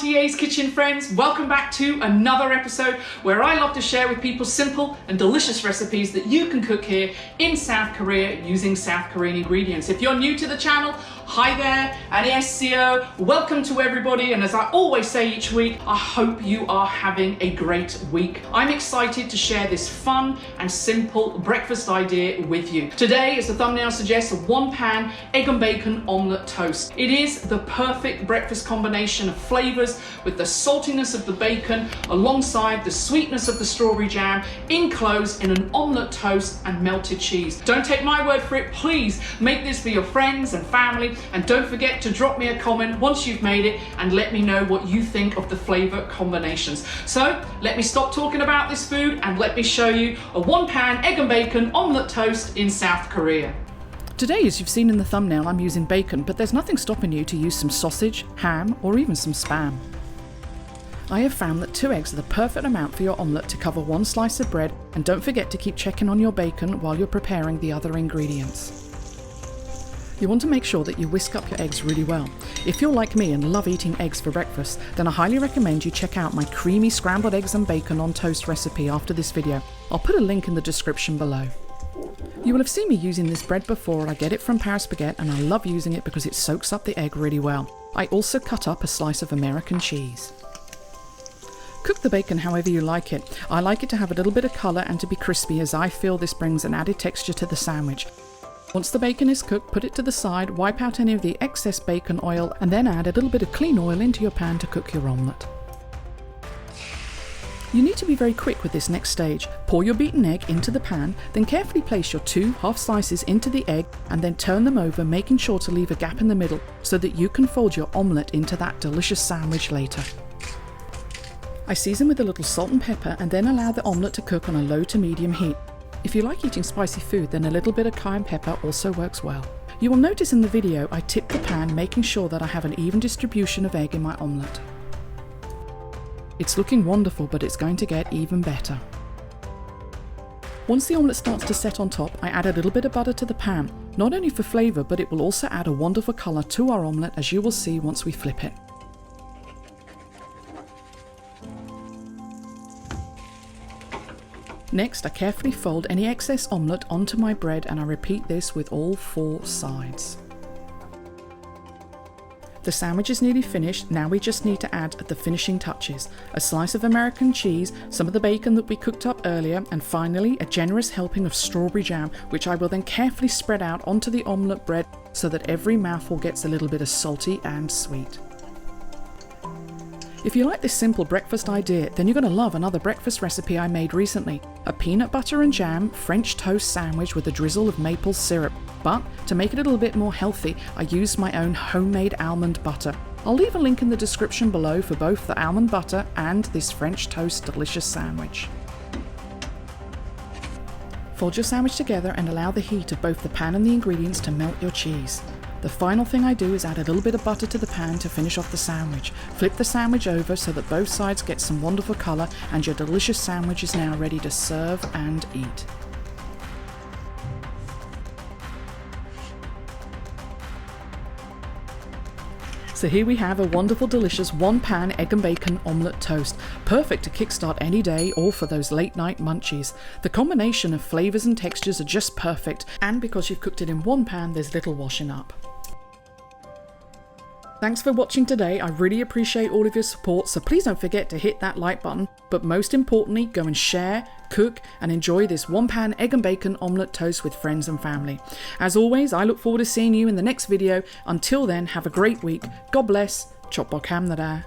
Auntie kitchen friends, welcome back to another episode where I love to share with people simple and delicious recipes that you can cook here in South Korea using South Korean ingredients. If you're new to the channel, hi there, 안녕하세요, welcome to everybody, and as I always say each week, I hope you are having a great week. I'm excited to share this fun and simple breakfast idea with you. Today, as the thumbnail suggests, a one-pan egg and bacon omelette toast. It is the perfect breakfast combination of flavors with the saltiness of the bacon alongside the sweetness of the strawberry jam enclosed in an omelette toast and melted cheese. Don't take my word for it, please make this for your friends and family. And don't forget to drop me a comment once you've made it and let me know what you think of the flavor combinations. So let me stop talking about this food and let me show you a one-pan egg and bacon omelette toast in South Korea. Today, as you've seen in the thumbnail, I'm using bacon, but there's nothing stopping you to use some sausage, ham, or even some spam. I have found that 2 eggs are the perfect amount for your omelette to cover 1 slice of bread, and don't forget to keep checking on your bacon while you're preparing the other ingredients. You want to make sure that you whisk up your eggs really well. If you're like me and love eating eggs for breakfast, then I highly recommend you check out my creamy scrambled eggs and bacon on toast recipe after this video. I'll put a link in the description below. You will have seen me using this bread before. I get it from Paris Baguette and I love using it because it soaks up the egg really well. I also cut up a slice of American cheese. Cook the bacon however you like it. I like it to have a little bit of colour and to be crispy, as I feel this brings an added texture to the sandwich. Once the bacon is cooked, put it to the side, wipe out any of the excess bacon oil, and then add a little bit of clean oil into your pan to cook your omelette. You need to be very quick with this next stage. Pour your beaten egg into the pan, then carefully place your 2 half slices into the egg and then turn them over, making sure to leave a gap in the middle so that you can fold your omelette into that delicious sandwich later. I season with a little salt and pepper and then allow the omelette to cook on a low to medium heat. If you like eating spicy food, then a little bit of cayenne pepper also works well. You will notice in the video I tip the pan, making sure that I have an even distribution of egg in my omelette. It's looking wonderful, but it's going to get even better. Once the omelette starts to set on top, I add a little bit of butter to the pan, not only for flavour, but it will also add a wonderful colour to our omelette, as you will see once we flip it. Next, I carefully fold any excess omelette onto my bread and I repeat this with all 4 sides. The sandwich is nearly finished. Now we just need to add the finishing touches. A slice of American cheese, some of the bacon that we cooked up earlier, and finally a generous helping of strawberry jam, which I will then carefully spread out onto the omelette bread so that every mouthful gets a little bit of salty and sweet. If you like this simple breakfast idea, then you're going to love another breakfast recipe I made recently. A peanut butter and jam French toast sandwich with a drizzle of maple syrup. But to make it a little bit more healthy, I used my own homemade almond butter. I'll leave a link in the description below for both the almond butter and this French toast delicious sandwich. Fold your sandwich together and allow the heat of both the pan and the ingredients to melt your cheese. The final thing I do is add a little bit of butter to the pan to finish off the sandwich. Flip the sandwich over so that both sides get some wonderful colour, and your delicious sandwich is now ready to serve and eat. So here we have a wonderful delicious one-pan egg and bacon omelette toast, perfect to kickstart any day or for those late night munchies. The combination of flavours and textures are just perfect, and because you've cooked it in one pan, there's little washing up. Thanks for watching today. I really appreciate all of your support, so please don't forget to hit that like button, but most importantly, go and share, cook and enjoy this one-pan egg and bacon omelette toast with friends and family. As always, I look forward to seeing you in the next video. Until then, have a great week. God bless. Chop bok ham na da.